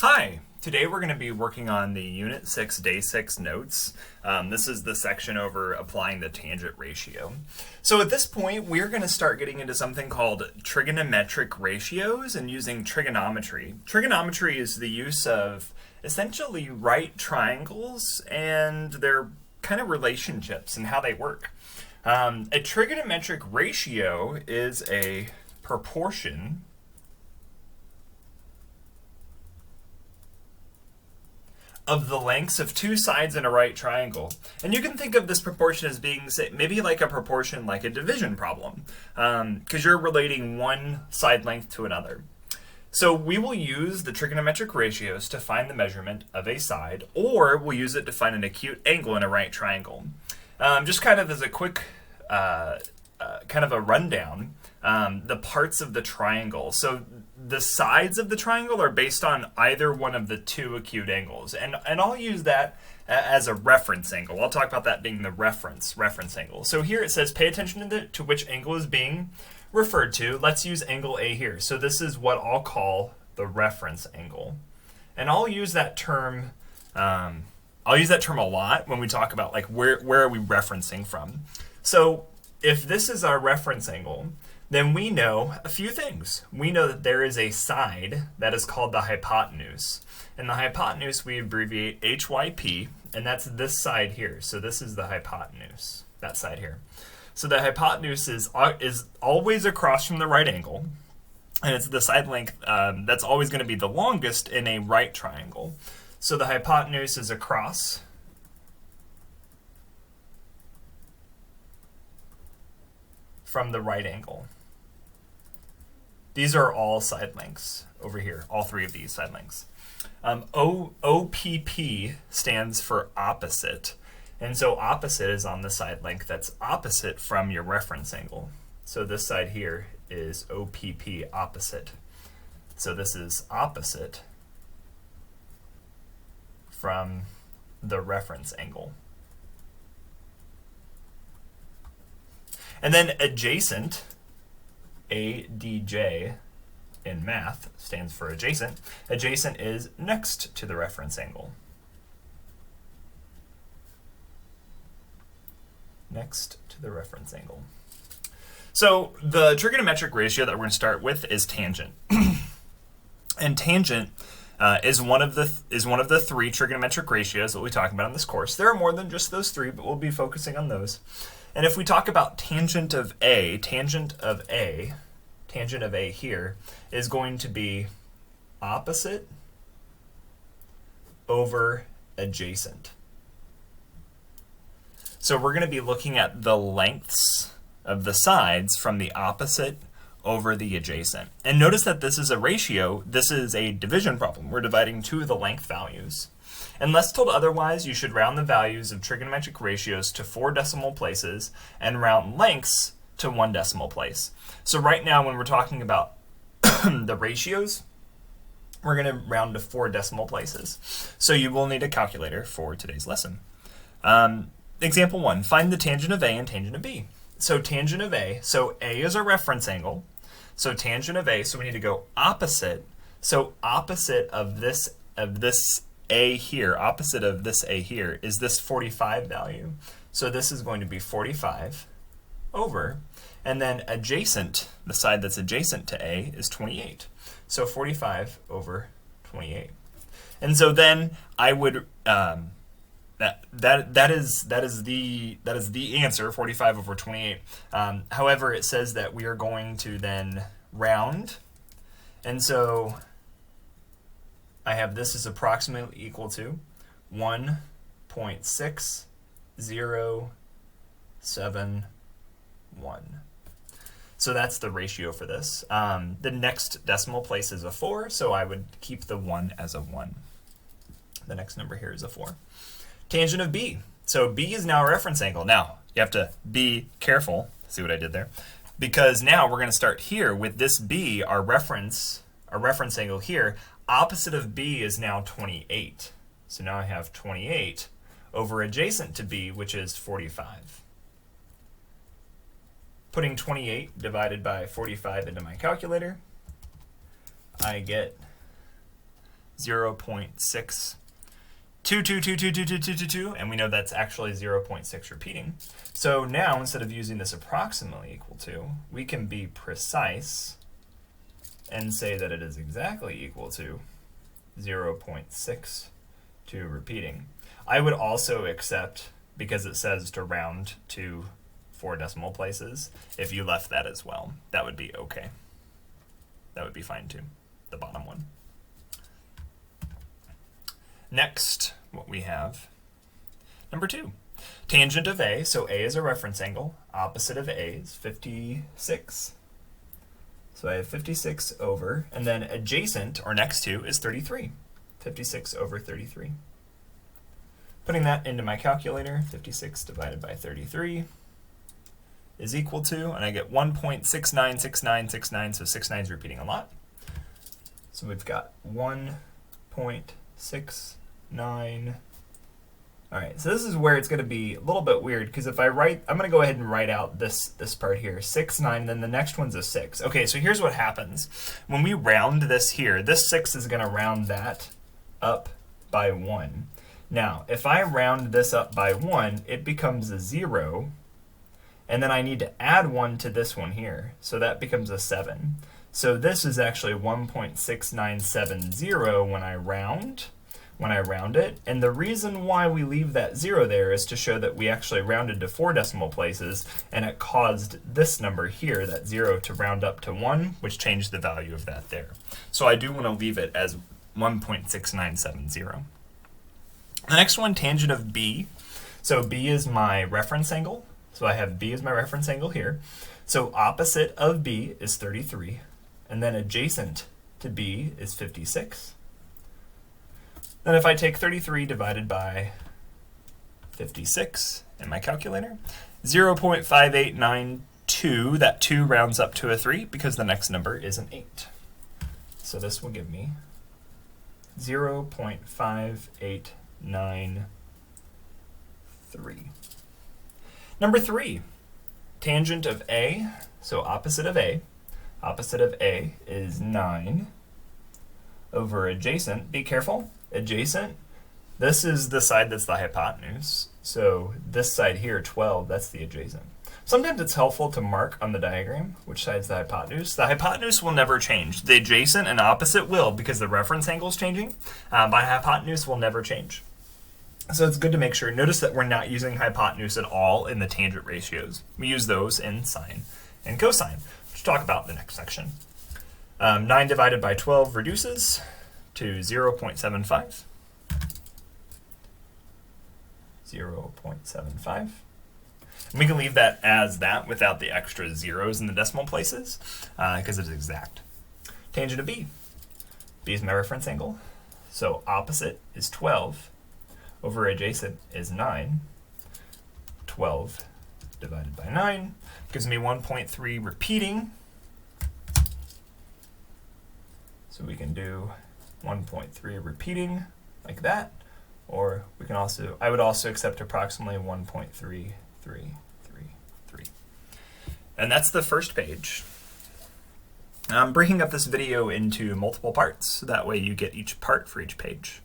Hi, today we're going to be working on the Unit 6, Day 6 notes. This is the section over applying the tangent ratio. So at this point, we're going to start getting into something called trigonometric ratios and using trigonometry. Trigonometry is the use of essentially right triangles and their kind of relationships and how they work. A trigonometric ratio is a proportion of the lengths of two sides in a right triangle. And you can think of this proportion as being, say, maybe like a proportion like a division problem, because you're relating one side length to another. So we will use the trigonometric ratios to find the measurement of a side, or we'll use it to find an acute angle in a right triangle. Just kind of as a quick kind of a rundown, the parts of the triangle. So the sides of the triangle are based on either one of the two acute angles. And I'll use that as a reference angle. I'll talk about that being the reference angle. So here it says pay attention to which angle is being referred to. Let's use angle A here. So this is what I'll call the reference angle. And I'll use that term a lot when we talk about like where are we referencing from. So if this is our reference angle, then we know a few things. We know that there is a side that is called the hypotenuse. And the hypotenuse we abbreviate HYP, and that's this side here. So this is the hypotenuse, that side here. So the hypotenuse is always across from the right angle, and it's the side length that's always going to be the longest in a right triangle. So the hypotenuse is across from the right angle. These are all side lengths over here, all three of these side lengths. OPP stands for opposite, and so opposite is on the side length that's opposite from your reference angle. So this side here is OPP, opposite. So this is opposite from the reference angle. And then adjacent, ADJ in math stands for adjacent. Adjacent is next to the reference angle. Next to the reference angle. So the trigonometric ratio that we're going to start with is tangent. And tangent is one of the three trigonometric ratios that we'll be talking about in this course. There are more than just those three, but we'll be focusing on those. And if we talk about tangent of A here is going to be opposite over adjacent. So we're going to be looking at the lengths of the sides from the opposite over the adjacent. And notice that this is a ratio, this is a division problem. We're dividing two of the length values. Unless told otherwise, you should round the values of trigonometric ratios to 4 decimal places and round lengths to 1 decimal place. So right now when we're talking about the ratios, we're going to round to 4 decimal places. So you will need a calculator for today's lesson. Example 1, find the tangent of A and tangent of B. So tangent of A, so A is our reference angle. So tangent of A, so we need to go opposite. So opposite of this A here, opposite of this A here, is this 45 value. So this is going to be 45 over, and then adjacent, the side that's adjacent to A is 28. So 45 over 28. And so then I would that is the answer, 45 over 28. However, it says that we are going to then round, and so I have this is approximately equal to 1.6071. So that's the ratio for this. The next decimal place is a 4, so I would keep the 1 as a 1. The next number here is a 4. Tangent of B. So B is now a reference angle. Now, you have to be careful. See what I did there? Because now we're going to start here with this B, our reference angle here. Opposite of B is now 28. So now I have 28 over adjacent to B, which is 45. Putting 28 divided by 45 into my calculator, I get 0.622222222, and we know that's actually 0.6 repeating. So now, instead of using this approximately equal to, we can be precise and say that it is exactly equal to 0.62 repeating. I would also accept, because it says to round to 4 decimal places, if you left that as well. That would be okay. That would be fine too, the bottom one. Next, what we have, number 2, tangent of A. So A is a reference angle. Opposite of A is 56. So I have 56 over, and then adjacent, or next to, is 33. 56 over 33. Putting that into my calculator, 56 divided by 33 is equal to, and I get 1.696969, so 69 is repeating a lot. So we've got 1.69. All right, so this is where it's going to be a little bit weird, because if I write, I'm going to go ahead and write out this part here, 69, and then the next one's a 6. Okay, so here's what happens. When we round this here, this 6 is going to round that up by 1. Now, if I round this up by 1, it becomes a 0, and then I need to add 1 to this one here, so that becomes a 7. So this is actually 1.6970 when I round it, and the reason why we leave that 0 there is to show that we actually rounded to 4 decimal places, and it caused this number here, that 0, to round up to 1, which changed the value of that there. So I do want to leave it as 1.6970. The next one, tangent of B. So B is my reference angle. So I have B as my reference angle here. So opposite of B is 33, and then adjacent to B is 56. Then if I take 33 divided by 56 in my calculator, 0.5892, that 2 rounds up to a 3 because the next number is an 8. So this will give me 0.5893. Number 3, tangent of A, so opposite of A. Opposite of A is 9 over adjacent. Be careful. Adjacent, this is the side that's the hypotenuse. So this side here, 12, that's the adjacent. Sometimes it's helpful to mark on the diagram which side's the hypotenuse. The hypotenuse will never change. The adjacent and opposite will, because the reference angle is changing, but hypotenuse will never change. So it's good to make sure. Notice that we're not using hypotenuse at all in the tangent ratios. We use those in sine and cosine, which we'll talk about in the next section. 9 divided by 12 reduces to 0.75. 0.75. And we can leave that as that without the extra zeros in the decimal places because it's exact. Tangent of B. B is my reference angle. So opposite is 12 over adjacent is 9. 12 divided by 9 gives me 1.3 repeating. So we can do 1.3 repeating like that, or we can also, I would also accept approximately 1.3333. And that's the first page. I'm breaking up this video into multiple parts, so that way you get each part for each page.